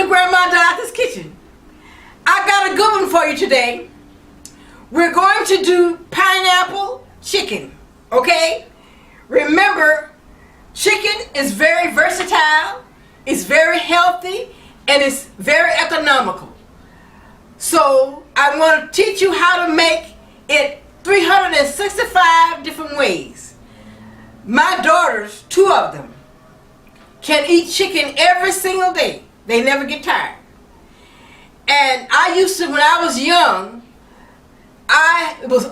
to Grandma Dorothy's kitchen. I got a good one for you today. We're going to do pineapple chicken, okay? Remember, chicken is very versatile, it's very healthy, and it's very economical. So I want to teach you how to make it 365 different ways. My daughters, 2 of them, can eat chicken every single day. They never get tired. And I used to, when I was young, I was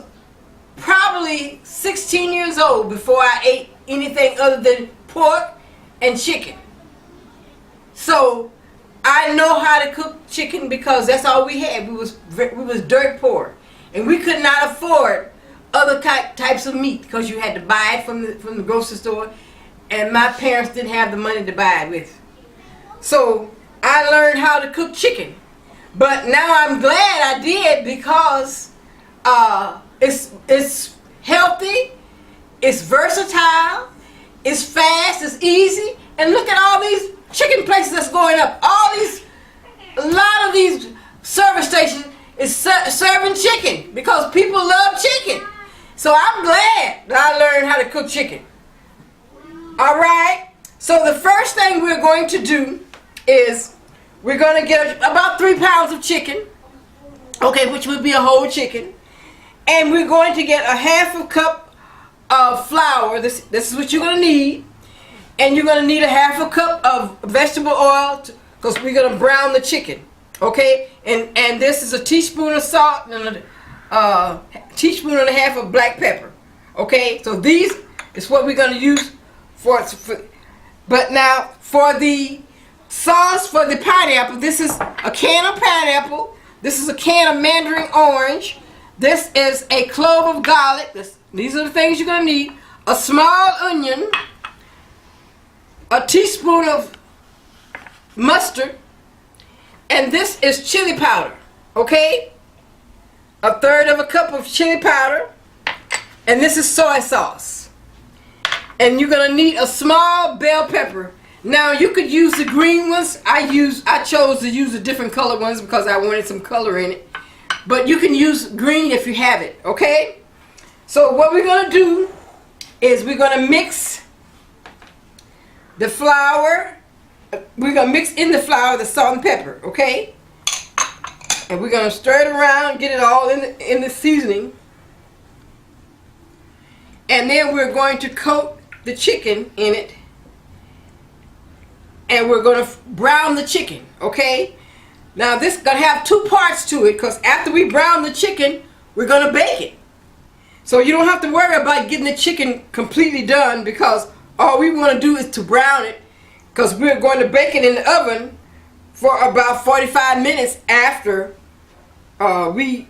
probably 16 years old before I ate anything other than pork and chicken. So I know how to cook chicken because that's all we had. We was dirt poor, and we could not afford other types of meat because you had to buy it from the grocery store, and my parents didn't have the money to buy it with. So I learned how to cook chicken, but now I'm glad I did because it's healthy, it's versatile, it's fast, it's easy, and look at all these chicken places that's going up. A lot of these service stations is serving chicken because people love chicken. So I'm glad that I learned how to cook chicken. Alright, so the first thing we're going to do is we're going to get about 3 pounds of chicken, okay, which would be a whole chicken, and we're going to get a ½ cup of flour. This is what you're going to need, and you're going to need a ½ cup of vegetable oil because we're going to brown the chicken, okay, and this is a teaspoon of salt and a teaspoon and a half of black pepper, okay. So these is what we're going to use for. But now for the sauce for the pineapple, this is a can of pineapple, this is a can of mandarin orange, this is a clove of garlic, these are the things you're going to need, a small onion, a teaspoon of mustard, and this is chili powder, okay, a 1/3 cup of chili powder, and this is soy sauce. And you're going to need a small bell pepper. Now you could use the green ones. I chose to use the different color ones because I wanted some color in it. But you can use green if you have it, okay? So what we're going to do is we're going to mix the flour. We're going to mix in the flour the salt and pepper, okay? And we're going to stir it around, get it all in the seasoning. And then we're going to coat the chicken in it, and we're going to brown the chicken, okay? Now this is going to have 2 parts to it because after we brown the chicken, we're going to bake it. So you don't have to worry about getting the chicken completely done because all we want to do is to brown it because we're going to bake it in the oven for about 45 minutes after we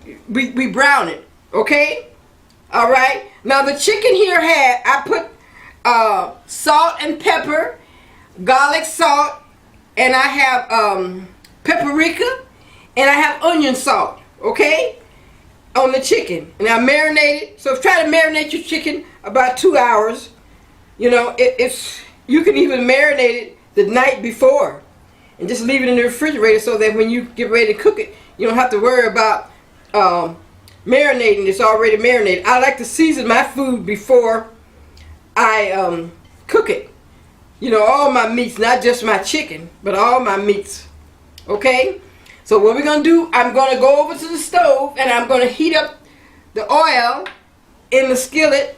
brown it, okay? All right. Now the chicken here I put salt and pepper, garlic salt, and I have paprika, and I have onion salt, okay, on the chicken. And I marinate it. So try to marinate your chicken about 2 hours. You know, you can even marinate it the night before and just leave it in the refrigerator so that when you get ready to cook it, you don't have to worry about marinating. It's already marinated. I like to season my food before I cook it. You know, all my meats, not just my chicken, but all my meats. Okay? So what we're going to do, I'm going to go over to the stove and I'm going to heat up the oil in the skillet,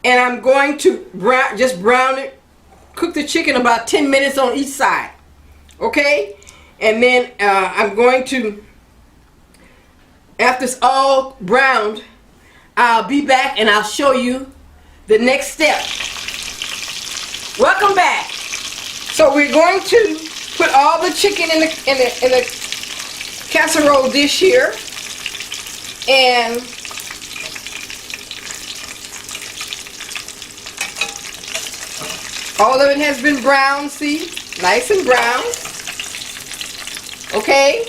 and I'm going to brown it, cook the chicken about 10 minutes on each side. Okay? And then I'm going to, after it's all browned, I'll be back and I'll show you the next step. Welcome back. So we're going to put all the chicken in the casserole dish here, and all of it has been browned. See, nice and brown. Okay.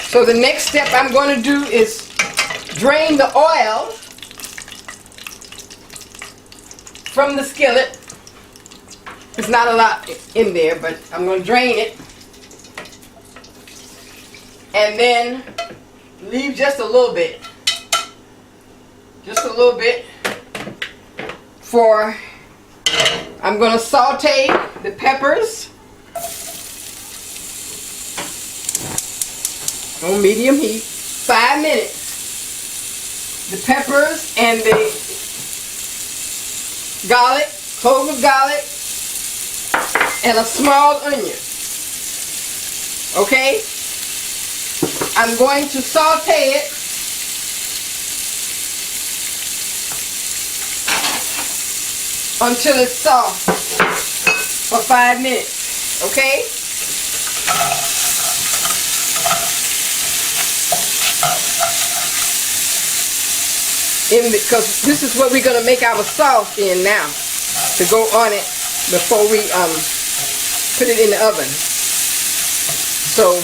So the next step I'm going to do is drain the oil from the skillet. There's not a lot in there, but I'm going to drain it. And then leave just a little bit. Just a little bit for, I'm going to saute the peppers on medium heat, 5 minutes. The peppers and the garlic, cloves of garlic, and a small onion. Okay? I'm going to saute it until it's soft for 5 minutes. Okay? Because this is what we're going to make our sauce in now, to go on it before we put it in the oven. So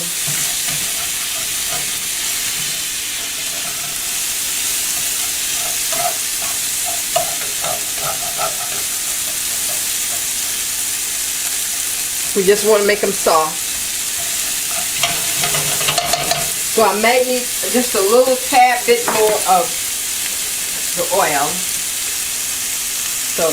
we just want to make them soft. So I may need just a little tad bit more of the oil. So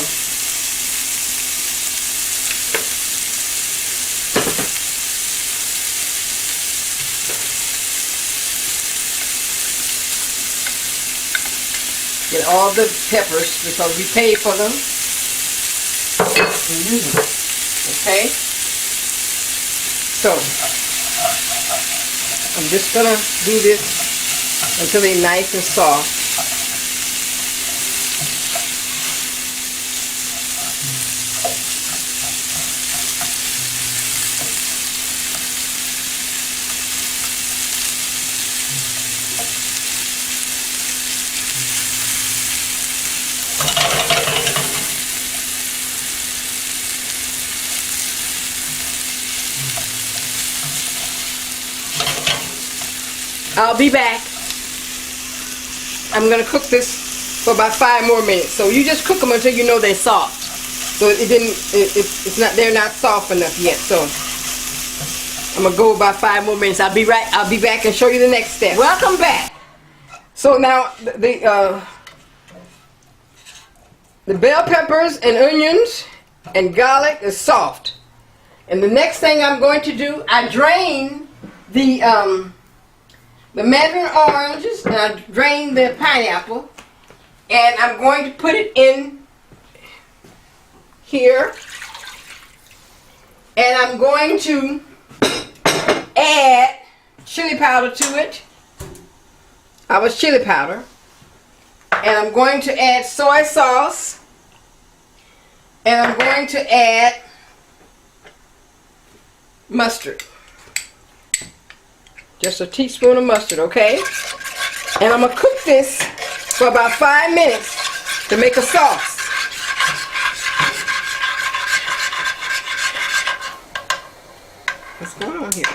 get all the peppers because we paid for them. Okay? So I'm just gonna do this until they're nice and soft. I'll be back. I'm going to cook this for about 5 more minutes. So you just cook them until you know they're soft. So they're not soft enough yet. So I'm going to go about 5 more minutes. I'll be back and show you the next step. Welcome back. So now the bell peppers and onions and garlic is soft. And the next thing I'm going to do, I drain the mandarin oranges, and I drain the pineapple, and I'm going to put it in here, and I'm going to add chili powder to it, our chili powder, and I'm going to add soy sauce, and I'm going to add mustard. Just a teaspoon of mustard, okay? And I'm going to cook this for about 5 minutes to make a sauce. What's going on here?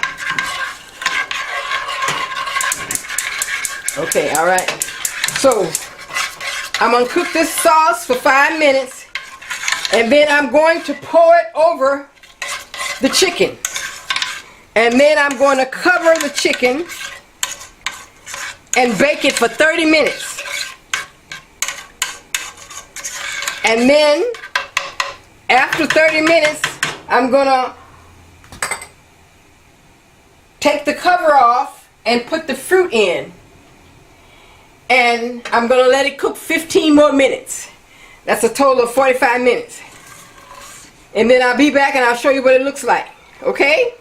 Okay, alright. So, I'm going to cook this sauce for 5 minutes, and then I'm going to pour it over the chicken. And then I'm going to cover the chicken and bake it for 30 minutes. And then, after 30 minutes, I'm going to take the cover off and put the fruit in. And I'm going to let it cook 15 more minutes. That's a total of 45 minutes. And then I'll be back and I'll show you what it looks like. Okay?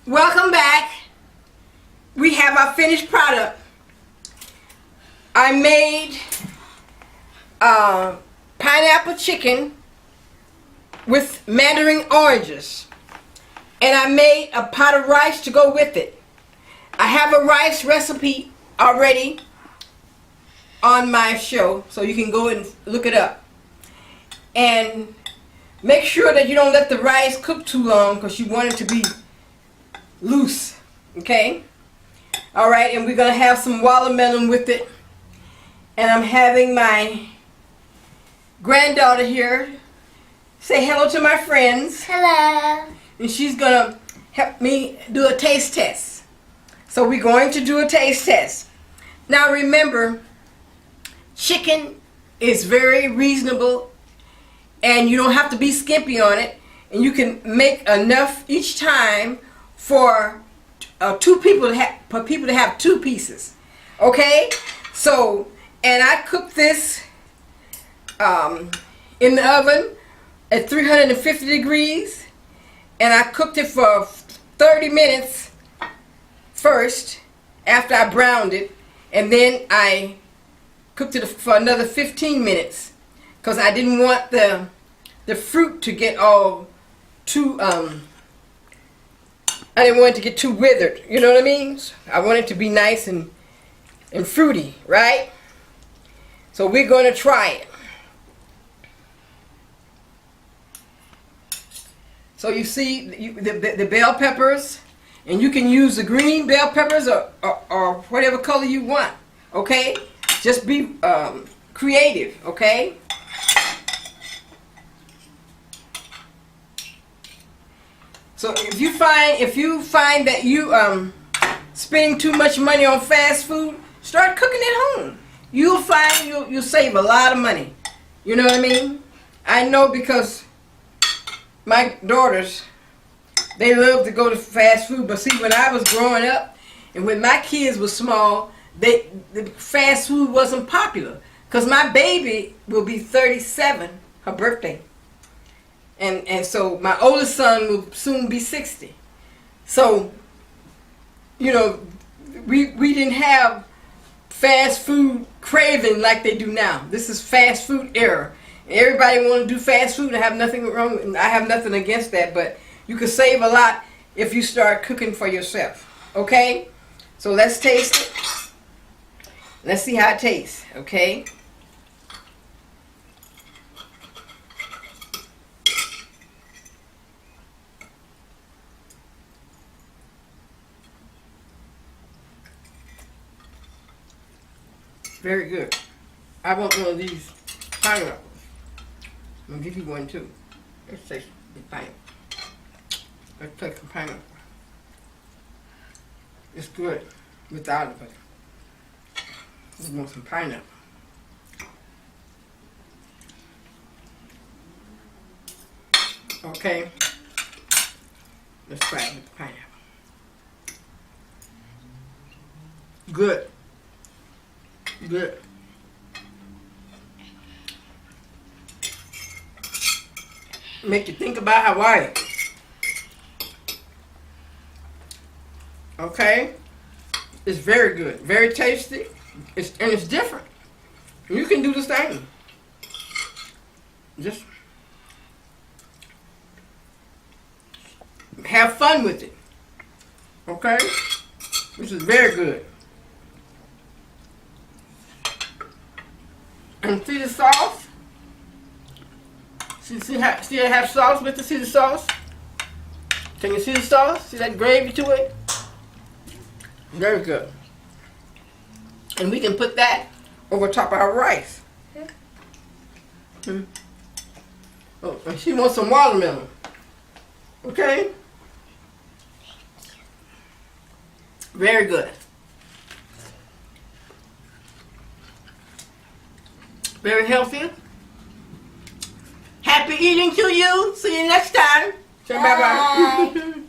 Welcome back. We have our finished product. I made pineapple chicken with mandarin oranges, and I made a pot of rice to go with it. I have a rice recipe already on my show, so you can go and look it up. And make sure that you don't let the rice cook too long, because you want it to be loose. Okay? Alright, and we're going to have some watermelon with it. And I'm having my granddaughter here say hello to my friends. Hello. And she's gonna help me do a taste test. So we're going to do a taste test. Now remember, chicken is very reasonable and you don't have to be skimpy on it, and you can make enough each time for people to have 2 pieces. Okay? So, and I cooked this in the oven at 350 degrees, and I cooked it for 30 minutes first after I browned it, and then I cooked it for another 15 minutes because I didn't want the fruit to get all too I didn't want it to get too withered, you know what I mean? I want it to be nice and fruity, right? So we're going to try it. So you see the bell peppers, and you can use the green bell peppers or whatever color you want, okay? Just be creative, okay? So if you find that you spending too much money on fast food, start cooking at home. You'll find you'll save a lot of money. You know what I mean? I know because my daughters, they love to go to fast food. But see, when I was growing up and when my kids were small, the fast food wasn't popular. Because my baby will be 37, her birthday. And so my oldest son will soon be 60. So, you know, we didn't have fast food craving like they do now. This is fast food era. Everybody want to do fast food. I have nothing wrong with, I have nothing against that, but you can save a lot if you start cooking for yourself. Okay? So let's taste it. Let's see how it tastes. Okay? Very good. I want one of these pineapples. I'm gonna give you one too. Let's taste the pineapple. Let's take some pineapple. It's good without it, but we want some pineapple. Okay. Let's try it with the pineapple. Good. Good. Make you think about Hawaii. Okay? It's very good. Very tasty. And it's different. You can do the same. Just have fun with it. Okay? This is very good. And see the sauce? See I have sauce with it? See the sauce? Can you see the sauce? See that gravy to it? Very good. And we can put that over top of our rice. Oh, and she wants some watermelon. Okay? Very good. Very healthy. Happy eating to you. See you next time. Say bye-bye.